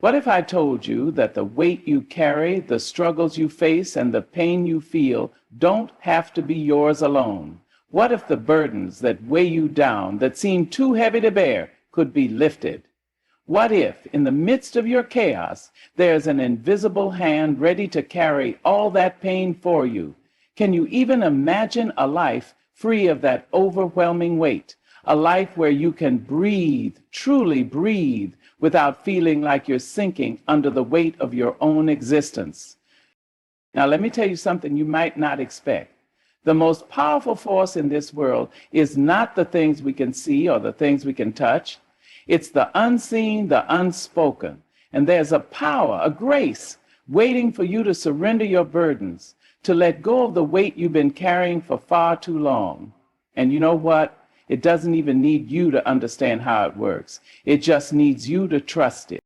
What if I told you that the weight you carry, the struggles you face, and the pain you feel don't have to be yours alone? What if the burdens that weigh you down, that seem too heavy to bear, could be lifted? What if, in the midst of your chaos, there's an invisible hand ready to carry all that pain for you? Can you even imagine a life free of that overwhelming weight? A life where you can breathe, truly breathe, without feeling like you're sinking under the weight of your own existence. Now, let me tell you something you might not expect. The most powerful force in this world is not the things we can see or the things we can touch. It's the unseen, the unspoken. And there's a power, a grace, waiting for you to surrender your burdens, to let go of the weight you've been carrying for far too long. And you know what? It doesn't even need you to understand how it works. It just needs you to trust it.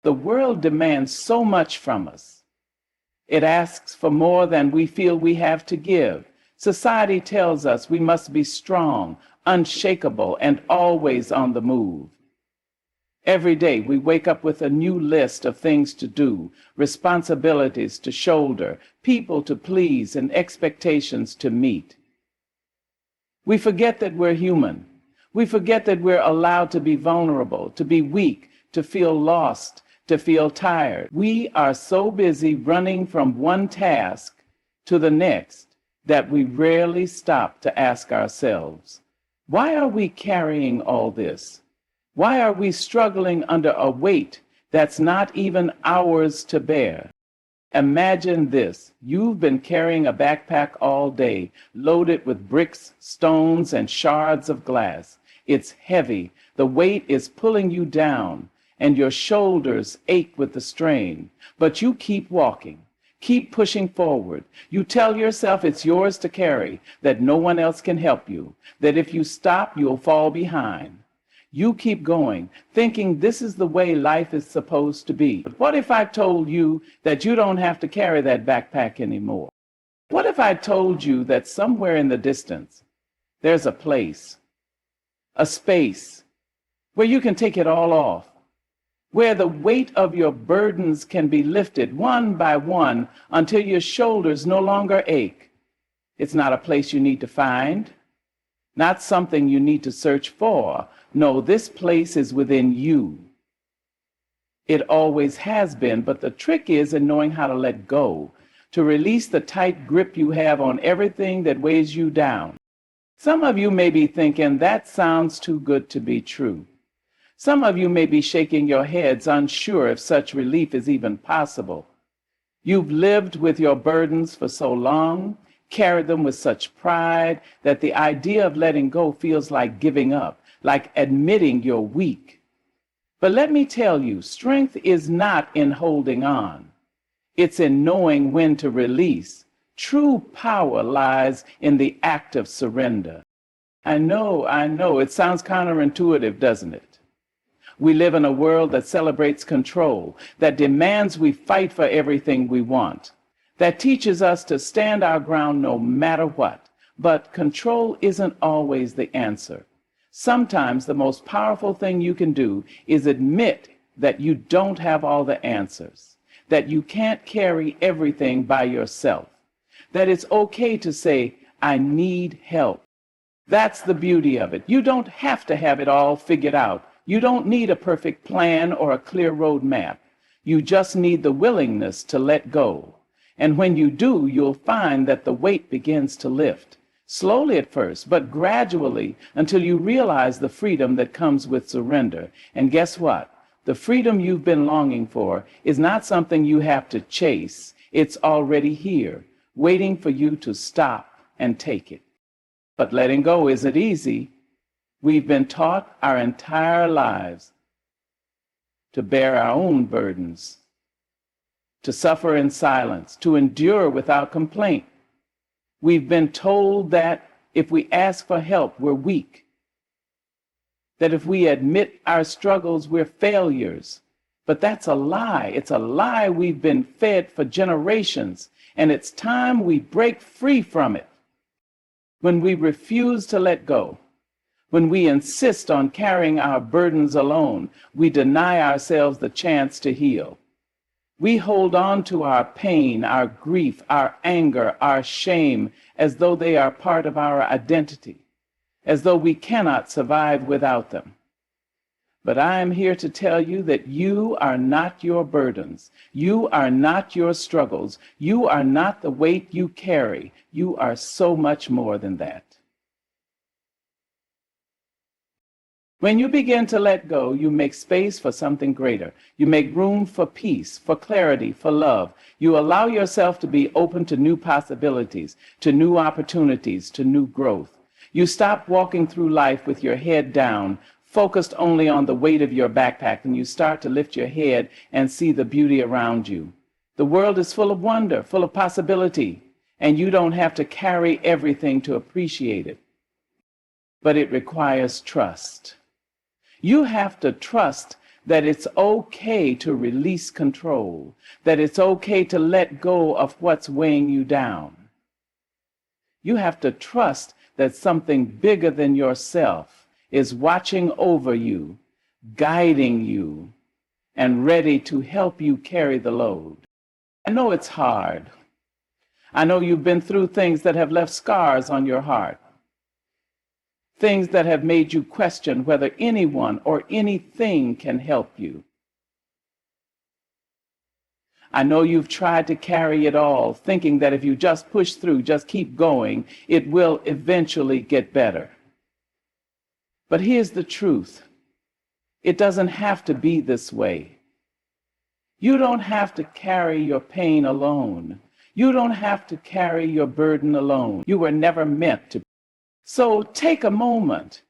The world demands so much from us. It asks for more than we feel we have to give. Society tells us we must be strong, unshakable, and always on the move. Every day we wake up with a new list of things to do, responsibilities to shoulder, people to please, and expectations to meet. We forget that we're human. We forget that we're allowed to be vulnerable, to be weak, to feel lost, to feel tired. We are so busy running from one task to the next that we rarely stop to ask ourselves, why are we carrying all this? Why are we struggling under a weight that's not even ours to bear? Imagine this. You've been carrying a backpack all day, loaded with bricks, stones, and shards of glass. It's heavy. The weight is pulling you down, and your shoulders ache with the strain. But you keep walking. Keep pushing forward. You tell yourself it's yours to carry, that no one else can help you, that if you stop, you'll fall behind. You keep going, thinking this is the way life is supposed to be. But what if I told you that you don't have to carry that backpack anymore? What if I told you that somewhere in the distance, there's a place, a space, where you can take it all off, where the weight of your burdens can be lifted one by one until your shoulders no longer ache? It's not a place you need to find, not something you need to search for. No, this place is within you. It always has been, but the trick is in knowing how to let go, to release the tight grip you have on everything that weighs you down. Some of you may be thinking, that sounds too good to be true. Some of you may be shaking your heads, unsure if such relief is even possible. You've lived with your burdens for so long, carried them with such pride, that the idea of letting go feels like giving up, like admitting you're weak. But let me tell you, strength is not in holding on. It's in knowing when to release. True power lies in the act of surrender. I know, it sounds counterintuitive, doesn't it? We live in a world that celebrates control, that demands we fight for everything we want, that teaches us to stand our ground no matter what. But control isn't always the answer. Sometimes the most powerful thing you can do is admit that you don't have all the answers, that you can't carry everything by yourself, that it's okay to say, I need help. That's the beauty of it. You don't have to have it all figured out. You don't need a perfect plan or a clear roadmap. You just need the willingness to let go. And when you do, you'll find that the weight begins to lift. Slowly at first, but gradually, until you realize the freedom that comes with surrender. And guess what? The freedom you've been longing for is not something you have to chase. It's already here, waiting for you to stop and take it. But letting go isn't easy. We've been taught our entire lives to bear our own burdens, to suffer in silence, to endure without complaint. We've been told that if we ask for help, we're weak, that if we admit our struggles, we're failures. But that's a lie. It's a lie we've been fed for generations, and it's time we break free from it. When we refuse to let go, When we insist on carrying our burdens alone, we deny ourselves the chance to heal. We hold on to our pain, our grief, our anger, our shame, as though they are part of our identity, as though we cannot survive without them. But I am here to tell you that you are not your burdens. You are not your struggles. You are not the weight you carry. You are so much more than that. When you begin to let go, you make space for something greater. You make room for peace, for clarity, for love. You allow yourself to be open to new possibilities, to new opportunities, to new growth. You stop walking through life with your head down, focused only on the weight of your backpack, and you start to lift your head and see the beauty around you. The world is full of wonder, full of possibility, and you don't have to carry everything to appreciate it. But it requires trust. You have to trust that it's okay to release control, that it's okay to let go of what's weighing you down. You have to trust that something bigger than yourself is watching over you, guiding you, and ready to help you carry the load. I know it's hard. I know you've been through things that have left scars on your heart. Things that have made you question whether anyone or anything can help you. I know you've tried to carry it all, thinking that if you just push through, just keep going, it will eventually get better. But here's the truth. It doesn't have to be this way. You don't have to carry your pain alone. You don't have to carry your burden alone. You were never meant to. So take a moment,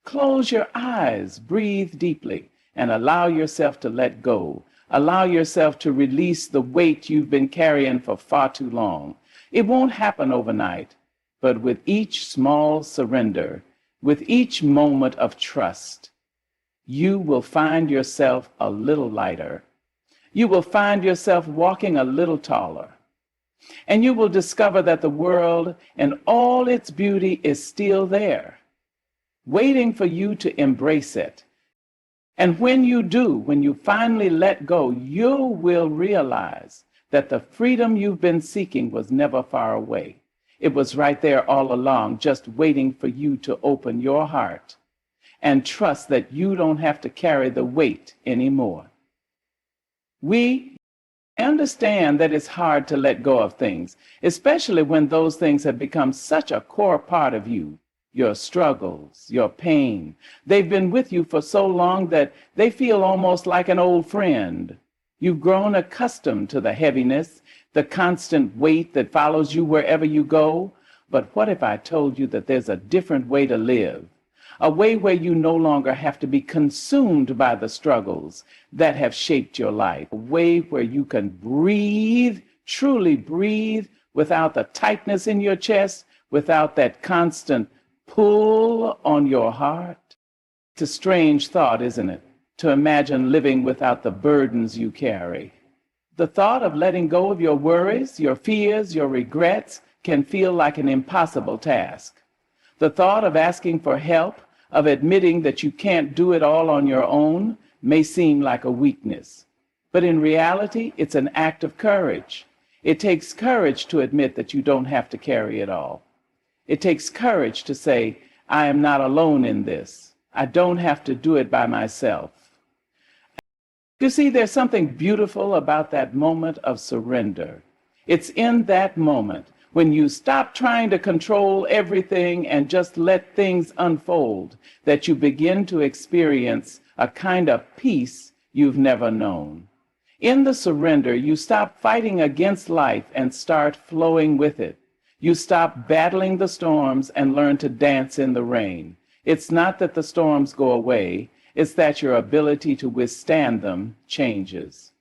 close your eyes, breathe deeply, and allow yourself to let go. Allow yourself to release the weight you've been carrying for far too long. It won't happen overnight, but with each small surrender, with each moment of trust, you will find yourself a little lighter. You will find yourself walking a little taller. And you will discover that the world and all its beauty is still there, waiting for you to embrace it. And when you do, when you finally let go, you will realize that the freedom you've been seeking was never far away. It was right there all along, just waiting for you to open your heart and trust that you don't have to carry the weight anymore. I understand that it's hard to let go of things, especially when those things have become such a core part of you. Your struggles, your pain. They've been with you for so long that they feel almost like an old friend. You've grown accustomed to the heaviness, the constant weight that follows you wherever you go. But what if I told you that there's a different way to live? A way where you no longer have to be consumed by the struggles that have shaped your life. A way where you can breathe, truly breathe, without the tightness in your chest, without that constant pull on your heart. It's a strange thought, isn't it? To imagine living without the burdens you carry. The thought of letting go of your worries, your fears, your regrets can feel like an impossible task. The thought of asking for help, of admitting that you can't do it all on your own, may seem like a weakness. But in reality, it's an act of courage. It takes courage to admit that you don't have to carry it all. It takes courage to say, I am not alone in this. I don't have to do it by myself. You see, there's something beautiful about that moment of surrender. It's in that moment when you stop trying to control everything and just let things unfold that you begin to experience a kind of peace you've never known. In the surrender, you stop fighting against life and start flowing with it. You stop battling the storms and learn to dance in the rain. It's not that the storms go away, it's that your ability to withstand them changes.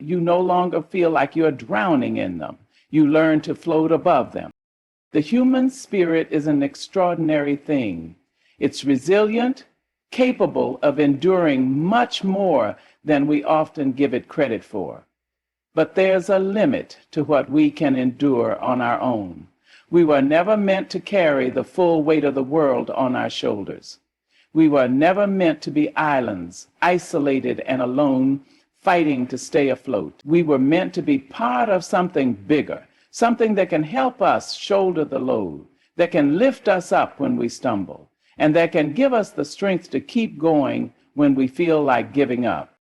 You no longer feel like you're drowning in them. You learn to float above them. The human spirit is an extraordinary thing. It's resilient, capable of enduring much more than we often give it credit for. But there's a limit to what we can endure on our own. We were never meant to carry the full weight of the world on our shoulders. We were never meant to be islands, isolated and alone, fighting to stay afloat. We were meant to be part of something bigger, something that can help us shoulder the load, that can lift us up when we stumble, and that can give us the strength to keep going when we feel like giving up.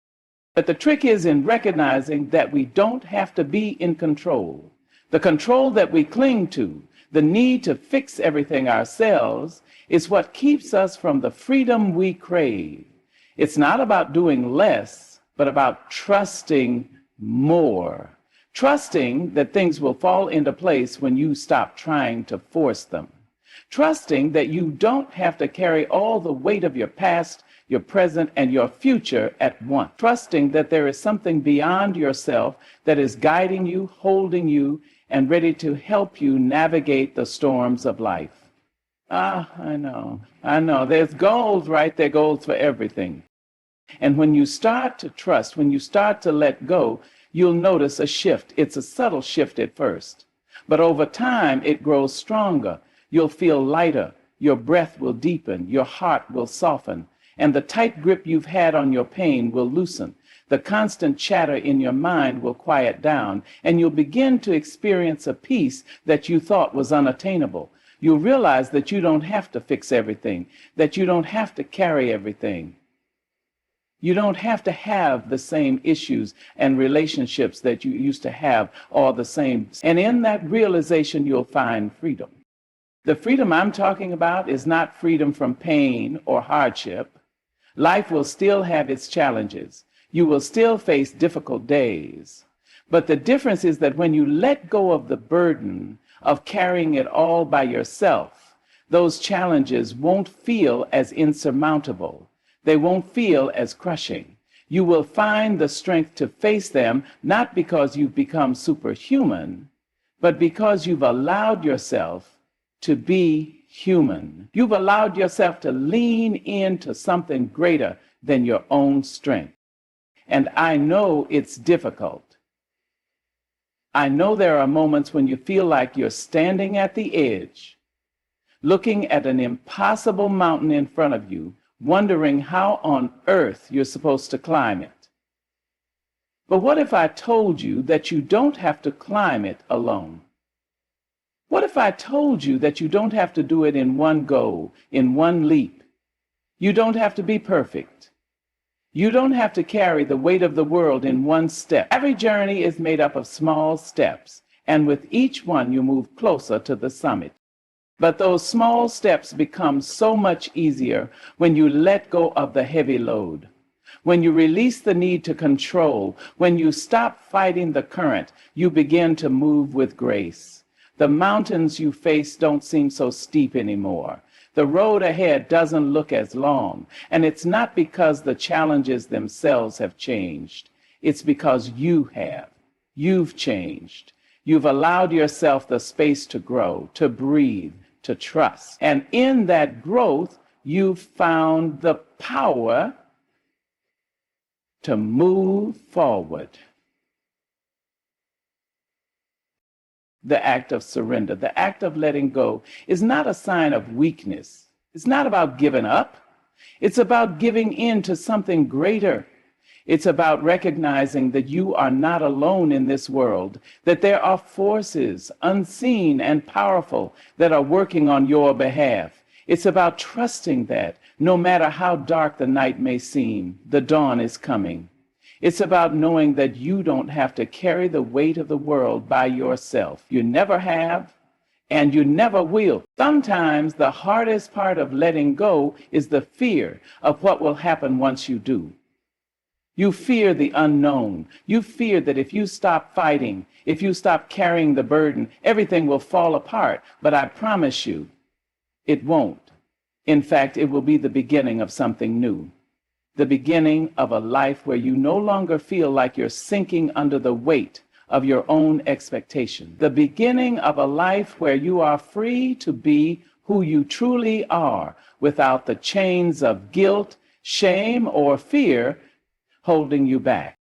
But the trick is in recognizing that we don't have to be in control. The control that we cling to, the need to fix everything ourselves, is what keeps us from the freedom we crave. It's not about doing less, but about trusting more. Trusting that things will fall into place when you stop trying to force them. Trusting that you don't have to carry all the weight of your past, your present, and your future at once. Trusting that there is something beyond yourself that is guiding you, holding you, and ready to help you navigate the storms of life. I know. There's goals, right? There are goals for everything. And when you start to trust, when you start to let go, you'll notice a shift. It's a subtle shift at first, but over time it grows stronger. You'll feel lighter. Your breath will deepen. Your heart will soften. And the tight grip you've had on your pain will loosen. The constant chatter in your mind will quiet down, and you'll begin to experience a peace that you thought was unattainable. You'll realize that you don't have to fix everything, that you don't have to carry everything. You don't have to have the same issues and relationships that you used to have, all the same. And in that realization, you'll find freedom. The freedom I'm talking about is not freedom from pain or hardship. Life will still have its challenges. You will still face difficult days. But the difference is that when you let go of the burden of carrying it all by yourself, those challenges won't feel as insurmountable. They won't feel as crushing. You will find the strength to face them, not because you've become superhuman, but because you've allowed yourself to be human. You've allowed yourself to lean into something greater than your own strength. And I know it's difficult. I know there are moments when you feel like you're standing at the edge, looking at an impossible mountain in front of you, wondering how on earth you're supposed to climb it. But what if I told you that you don't have to climb it alone? What if I told you that you don't have to do it in one go, in one leap? You don't have to be perfect. You don't have to carry the weight of the world in one step. Every journey is made up of small steps, and with each one you move closer to the summit. But those small steps become so much easier when you let go of the heavy load, when you release the need to control, when you stop fighting the current, you begin to move with grace. The mountains you face don't seem so steep anymore. The road ahead doesn't look as long, and it's not because the challenges themselves have changed. It's because you have. You've changed. You've allowed yourself the space to grow, to breathe, to trust. And in that growth, you've found the power to move forward. The act of surrender, the act of letting go, is not a sign of weakness. It's not about giving up. It's about giving in to something greater. It's about recognizing that you are not alone in this world, that there are forces, unseen and powerful, that are working on your behalf. It's about trusting that no matter how dark the night may seem, the dawn is coming. It's about knowing that you don't have to carry the weight of the world by yourself. You never have, and you never will. Sometimes the hardest part of letting go is the fear of what will happen once you do. You fear the unknown. You fear that if you stop fighting, if you stop carrying the burden, everything will fall apart. But I promise you, it won't. In fact, it will be the beginning of something new. The beginning of a life where you no longer feel like you're sinking under the weight of your own expectation. The beginning of a life where you are free to be who you truly are without the chains of guilt, shame, or fear holding you back.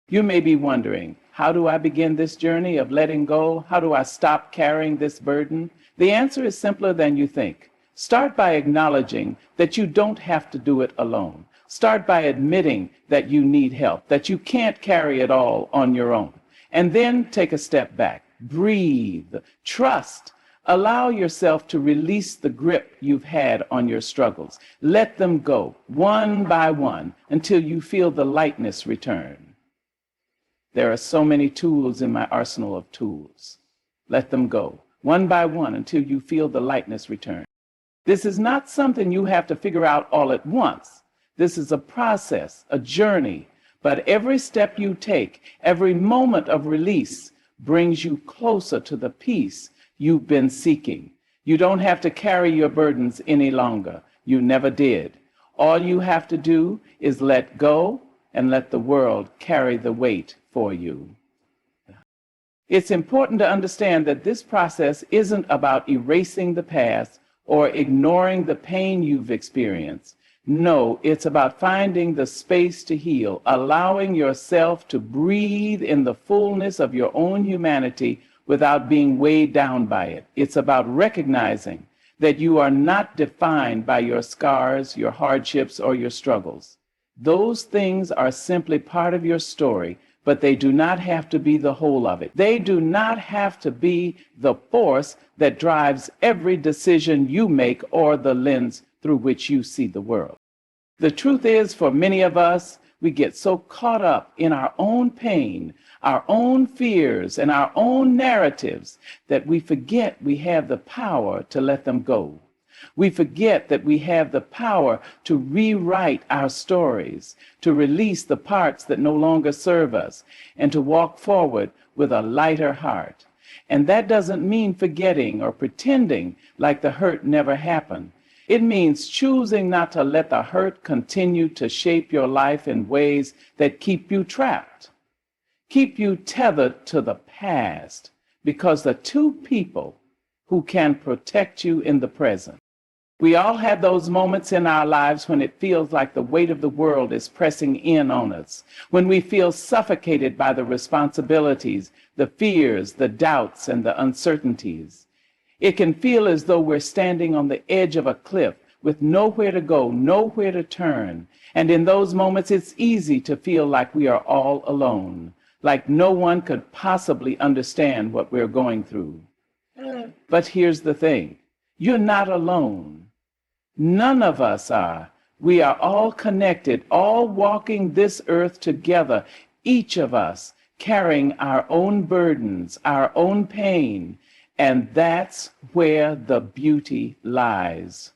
You may be wondering, How do I begin this journey of letting go? How do I stop carrying this burden? The answer is simpler than you think. Start by acknowledging that you don't have to do it alone. Start by admitting that you need help, that you can't carry it all on your own. And then take a step back. Breathe. Trust. Allow yourself to release the grip you've had on your struggles. Let them go, one by one, until you feel the lightness return. There are so many tools in my arsenal of tools. Let them go, one by one, until you feel the lightness return. This is not something you have to figure out all at once. This is a process, a journey. But every step you take, every moment of release, brings you closer to the peace you've been seeking. You don't have to carry your burdens any longer. You never did. All you have to do is let go and let the world carry the weight for you. It's important to understand that this process isn't about erasing the past or ignoring the pain you've experienced. No, it's about finding the space to heal, allowing yourself to breathe in the fullness of your own humanity without being weighed down by it. It's about recognizing that you are not defined by your scars, your hardships, or your struggles. Those things are simply part of your story, but they do not have to be the whole of it. They do not have to be the force that drives every decision you make or the lens through which you see the world. The truth is, for many of us, we get so caught up in our own pain, our own fears, and our own narratives that we forget we have the power to let them go. We forget that we have the power to rewrite our stories, to release the parts that no longer serve us, and to walk forward with a lighter heart. And that doesn't mean forgetting or pretending like the hurt never happened. It means choosing not to let the hurt continue to shape your life in ways that keep you trapped, keep you tethered to the past, because the two people who can protect you in the present. We all have those moments in our lives when it feels like the weight of the world is pressing in on us, when we feel suffocated by the responsibilities, the fears, the doubts, and the uncertainties. It can feel as though we're standing on the edge of a cliff with nowhere to go, nowhere to turn. And in those moments, it's easy to feel like we are all alone, like no one could possibly understand what we're going through. But here's the thing. You're not alone. None of us are. We are all connected, all walking this earth together, each of us carrying our own burdens, our own pain. And that's where the beauty lies.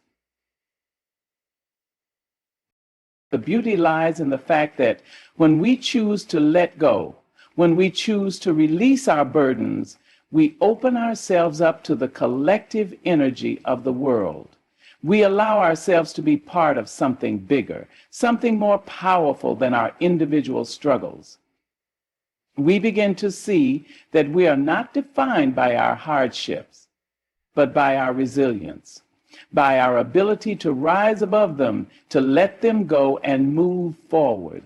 The beauty lies in the fact that when we choose to let go, when we choose to release our burdens, we open ourselves up to the collective energy of the world. We allow ourselves to be part of something bigger, something more powerful than our individual struggles. We begin to see that we are not defined by our hardships, but by our resilience, by our ability to rise above them, to let them go and move forward.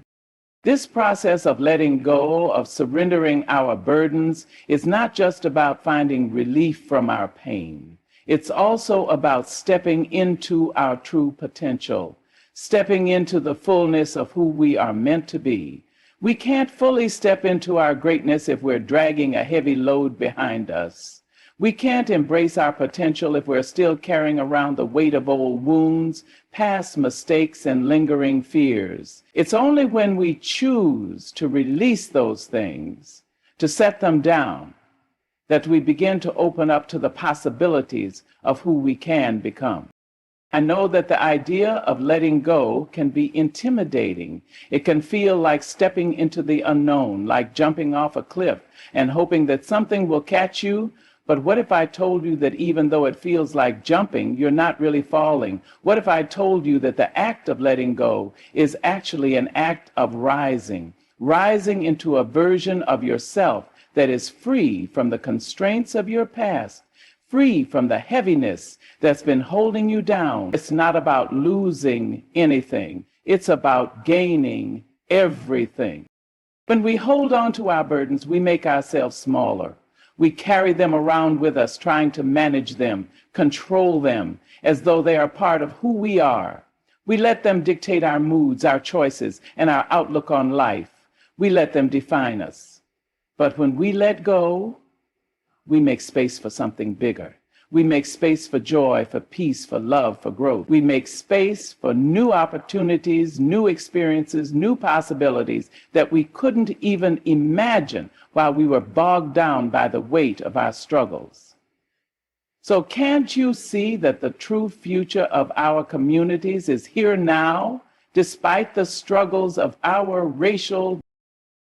This process of letting go, of surrendering our burdens, is not just about finding relief from our pain. It's also about stepping into our true potential, stepping into the fullness of who we are meant to be. We can't fully step into our greatness if we're dragging a heavy load behind us. We can't embrace our potential if we're still carrying around the weight of old wounds, past mistakes, and lingering fears. It's only when we choose to release those things, to set them down, that we begin to open up to the possibilities of who we can become. I know that the idea of letting go can be intimidating. It can feel like stepping into the unknown, like jumping off a cliff and hoping that something will catch you. But what if I told you that even though it feels like jumping, you're not really falling? What if I told you that the act of letting go is actually an act of rising into a version of yourself that is free from the constraints of your past, free from the heaviness that's been holding you down? It's not about losing anything. It's about gaining everything. When we hold on to our burdens, we make ourselves smaller. We carry them around with us, trying to manage them, control them, as though they are part of who we are. We let them dictate our moods, our choices, and our outlook on life. We let them define us. But when we let go, we make space for something bigger. We make space for joy, for peace, for love, for growth. We make space for new opportunities, new experiences, new possibilities that we couldn't even imagine while we were bogged down by the weight of our struggles. So can't you see that the true future of our communities is here now, despite the struggles of our racial?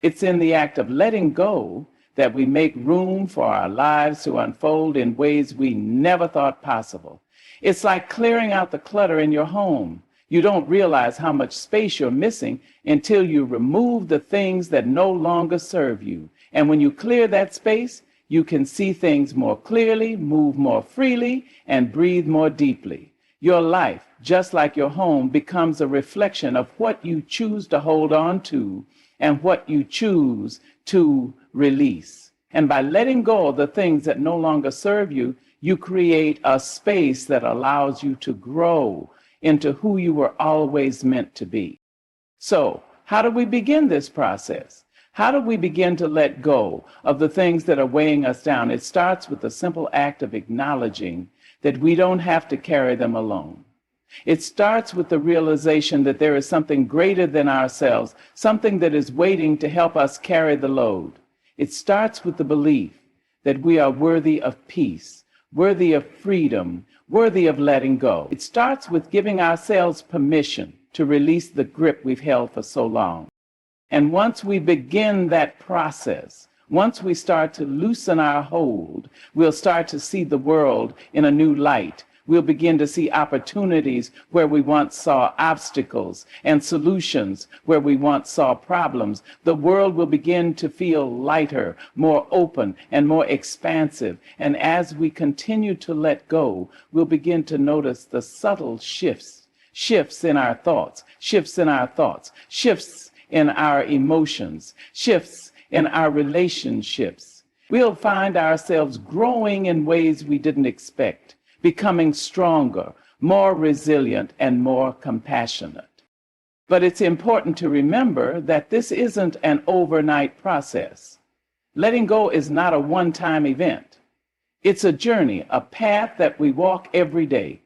It's in the act of letting go that we make room for our lives to unfold in ways we never thought possible. It's like clearing out the clutter in your home. You don't realize how much space you're missing until you remove the things that no longer serve you. And when you clear that space, you can see things more clearly, move more freely, and breathe more deeply. Your life, just like your home, becomes a reflection of what you choose to hold on to and what you choose to release. And by letting go of the things that no longer serve you, you create a space that allows you to grow into who you were always meant to be. So, how do we begin this process? How do we begin to let go of the things that are weighing us down? It starts with the simple act of acknowledging that we don't have to carry them alone. It starts with the realization that there is something greater than ourselves, something that is waiting to help us carry the load. It starts with the belief that we are worthy of peace, worthy of freedom, worthy of letting go. It starts with giving ourselves permission to release the grip we've held for so long. And once we begin that process, once we start to loosen our hold, we'll start to see the world in a new light. We'll begin to see opportunities where we once saw obstacles and solutions where we once saw problems. The world will begin to feel lighter, more open, and more expansive. And as we continue to let go, we'll begin to notice the subtle shifts in our thoughts, shifts in our emotions, shifts in our relationships. We'll find ourselves growing in ways we didn't expect, becoming stronger, more resilient, and more compassionate. But it's important to remember that this isn't an overnight process. Letting go is not a one-time event. It's a journey, a path that we walk every day.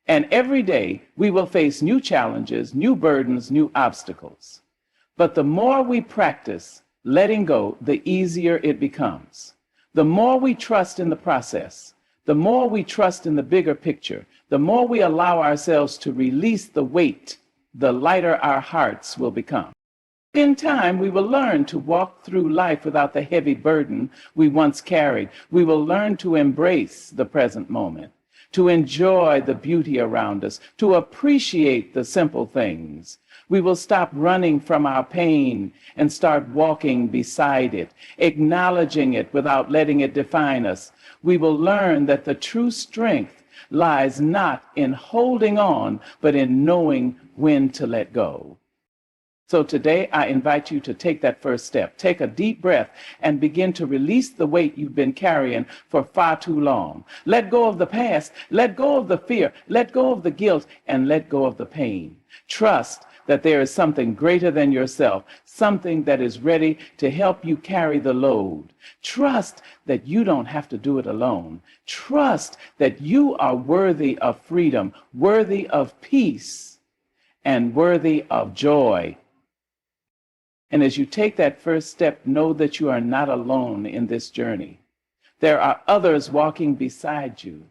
And every day we will face new challenges, new burdens, new obstacles. But the more we practice letting go, the easier it becomes. The more we trust in the process, the more we trust in the bigger picture, the more we allow ourselves to release the weight, the lighter our hearts will become. In time, we will learn to walk through life without the heavy burden we once carried. We will learn to embrace the present moment, to enjoy the beauty around us, to appreciate the simple things. We will stop running from our pain and start walking beside it, acknowledging it without letting it define us. We will learn that the true strength lies not in holding on, but in knowing when to let go. So today, I invite you to take that first step. Take a deep breath and begin to release the weight you've been carrying for far too long. Let go of the past, let go of the fear, let go of the guilt, and let go of the pain. Trust that there is something greater than yourself, something that is ready to help you carry the load. Trust that you don't have to do it alone. Trust that you are worthy of freedom, worthy of peace, and worthy of joy. And as you take that first step, know that you are not alone in this journey. There are others walking beside you.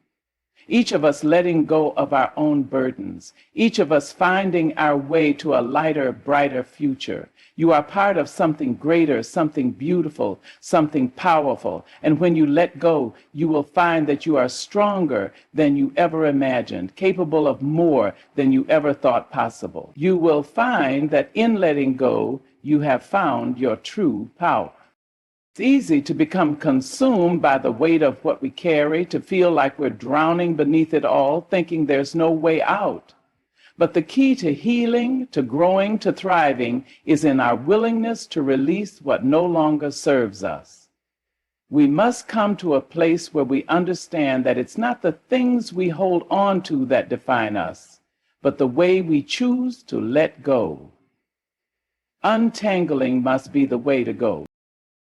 Each of us letting go of our own burdens, each of us finding our way to a lighter, brighter future. You are part of something greater, something beautiful, something powerful. And when you let go, you will find that you are stronger than you ever imagined, capable of more than you ever thought possible. You will find that in letting go, you have found your true power. It's easy to become consumed by the weight of what we carry, to feel like we're drowning beneath it all, thinking there's no way out. But the key to healing, to growing, to thriving is in our willingness to release what no longer serves us. We must come to a place where we understand that it's not the things we hold on to that define us, but the way we choose to let go. Untangling must be the way to go.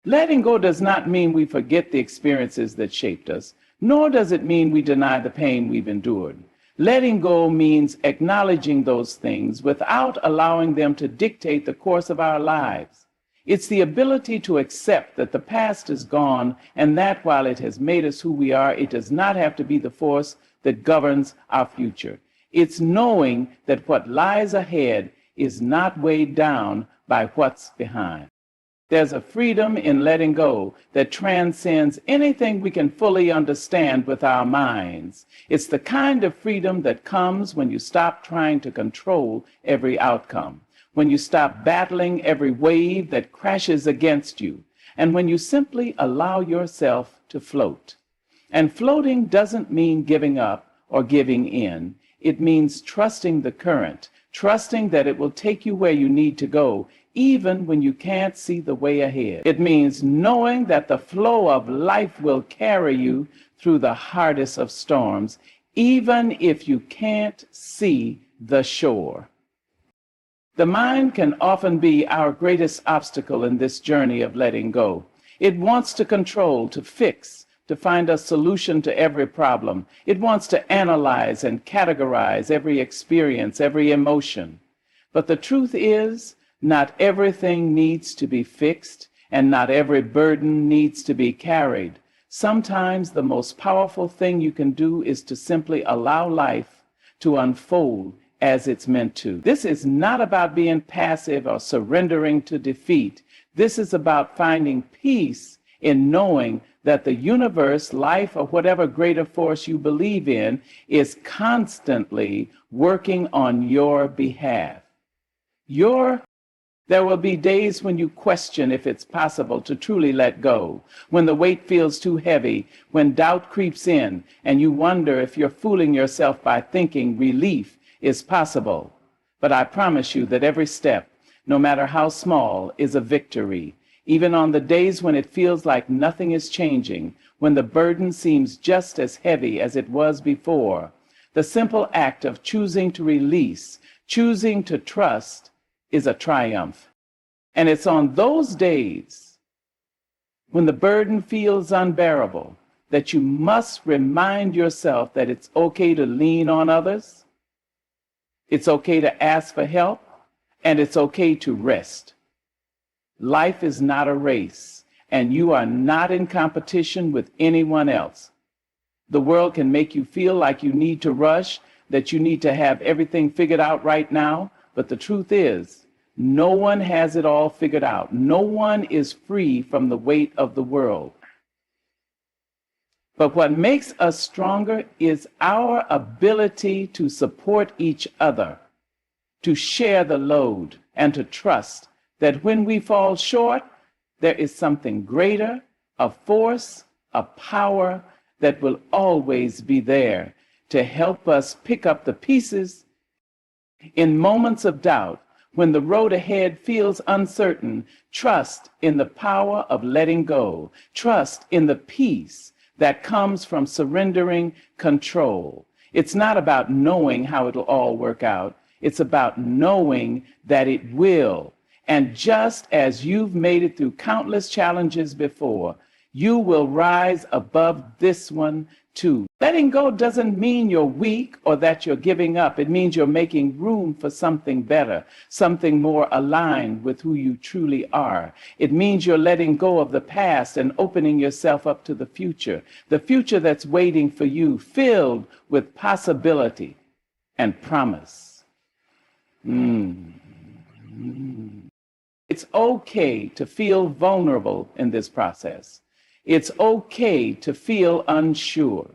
Letting go does not mean we forget the experiences that shaped us, nor does it mean we deny the pain we've endured. Letting go means acknowledging those things without allowing them to dictate the course of our lives. It's the ability to accept that the past is gone and that while it has made us who we are, it does not have to be the force that governs our future. It's knowing that what lies ahead is not weighed down by what's behind. There's a freedom in letting go that transcends anything we can fully understand with our minds. It's the kind of freedom that comes when you stop trying to control every outcome, when you stop battling every wave that crashes against you, and when you simply allow yourself to float. And floating doesn't mean giving up or giving in. It means trusting the current, trusting that it will take you where you need to go, even when you can't see the way ahead. It means knowing that the flow of life will carry you through the hardest of storms, even if you can't see the shore. The mind can often be our greatest obstacle in this journey of letting go. It wants to control, to fix, to find a solution to every problem. It wants to analyze and categorize every experience, every emotion. But the truth is, not everything needs to be fixed, and not every burden needs to be carried. Sometimes the most powerful thing you can do is to simply allow life to unfold as it's meant to. This is not about being passive or surrendering to defeat. This is about finding peace in knowing that the universe, life, or whatever greater force you believe in is constantly working on your behalf. There will be days when you question if it's possible to truly let go, when the weight feels too heavy, when doubt creeps in, and you wonder if you're fooling yourself by thinking relief is possible. But I promise you that every step, no matter how small, is a victory. Even on the days when it feels like nothing is changing, when the burden seems just as heavy as it was before, the simple act of choosing to release, choosing to trust, is a triumph. And it's on those days when the burden feels unbearable that you must remind yourself that it's okay to lean on others, it's okay to ask for help, and it's okay to rest. Life is not a race, and you are not in competition with anyone else. The world can make you feel like you need to rush, that you need to have everything figured out right now, but the truth is, no one has it all figured out. No one is free from the weight of the world. But what makes us stronger is our ability to support each other, to share the load, and to trust that when we fall short, there is something greater, a force, a power that will always be there to help us pick up the pieces in moments of doubt. When the road ahead feels uncertain, trust in the power of letting go. Trust in the peace that comes from surrendering control. It's not about knowing how it'll all work out. It's about knowing that it will. And just as you've made it through countless challenges before, you will rise above this one too. Letting go doesn't mean you're weak or that you're giving up. It means you're making room for something better, something more aligned with who you truly are. It means you're letting go of the past and opening yourself up to the future that's waiting for you, filled with possibility and promise. It's okay to feel vulnerable in this process. It's okay to feel unsure.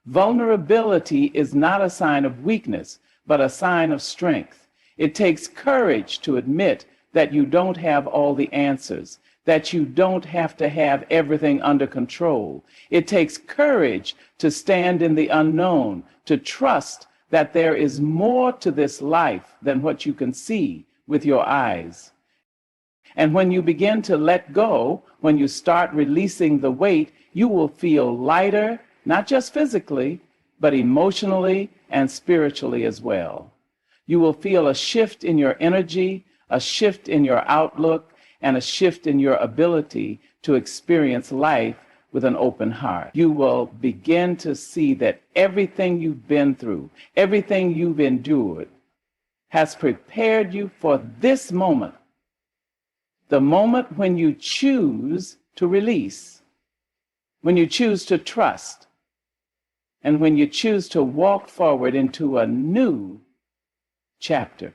Vulnerability is not a sign of weakness, but a sign of strength. It takes courage to admit that you don't have all the answers, that you don't have to have everything under control. It takes courage to stand in the unknown, to trust that there is more to this life than what you can see with your eyes. And when you begin to let go, when you start releasing the weight, you will feel lighter, not just physically, but emotionally and spiritually as well. You will feel a shift in your energy, a shift in your outlook, and a shift in your ability to experience life with an open heart. You will begin to see that everything you've been through, everything you've endured, has prepared you for this moment, the moment when you choose to release, when you choose to trust, and when you choose to walk forward into a new chapter.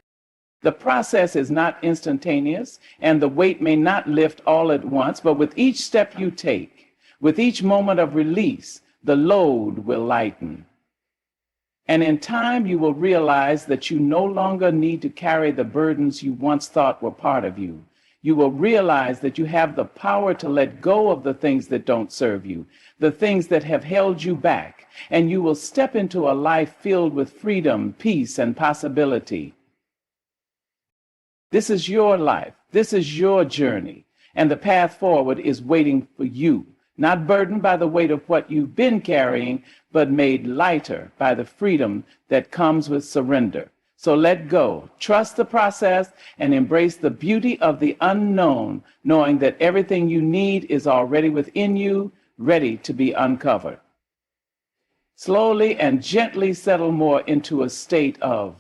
The process is not instantaneous, and the weight may not lift all at once, but with each step you take, with each moment of release, the load will lighten. And in time, you will realize that you no longer need to carry the burdens you once thought were part of you. You will realize that you have the power to let go of the things that don't serve you, the things that have held you back, and you will step into a life filled with freedom, peace, and possibility. This is your life. This is your journey. And the path forward is waiting for you, not burdened by the weight of what you've been carrying, but made lighter by the freedom that comes with surrender. So let go, trust the process, and embrace the beauty of the unknown, knowing that everything you need is already within you, ready to be uncovered. Slowly and gently settle more into a state of.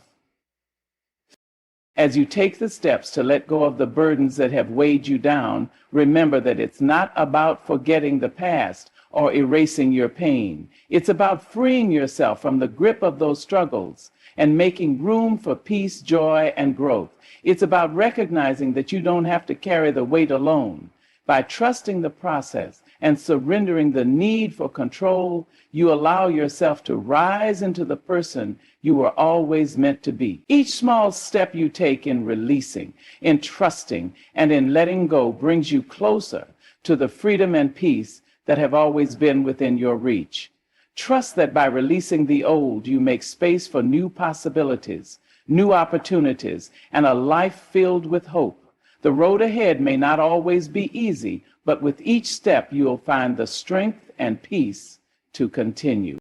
As you take the steps to let go of the burdens that have weighed you down, remember that it's not about forgetting the past or erasing your pain. It's about freeing yourself from the grip of those struggles and making room for peace, joy, and growth. It's about recognizing that you don't have to carry the weight alone. By trusting the process and surrendering the need for control, you allow yourself to rise into the person you were always meant to be. Each small step you take in releasing, in trusting, and in letting go brings you closer to the freedom and peace that have always been within your reach. Trust that by releasing the old, you make space for new possibilities, new opportunities, and a life filled with hope. The road ahead may not always be easy, but with each step, you'll find the strength and peace to continue.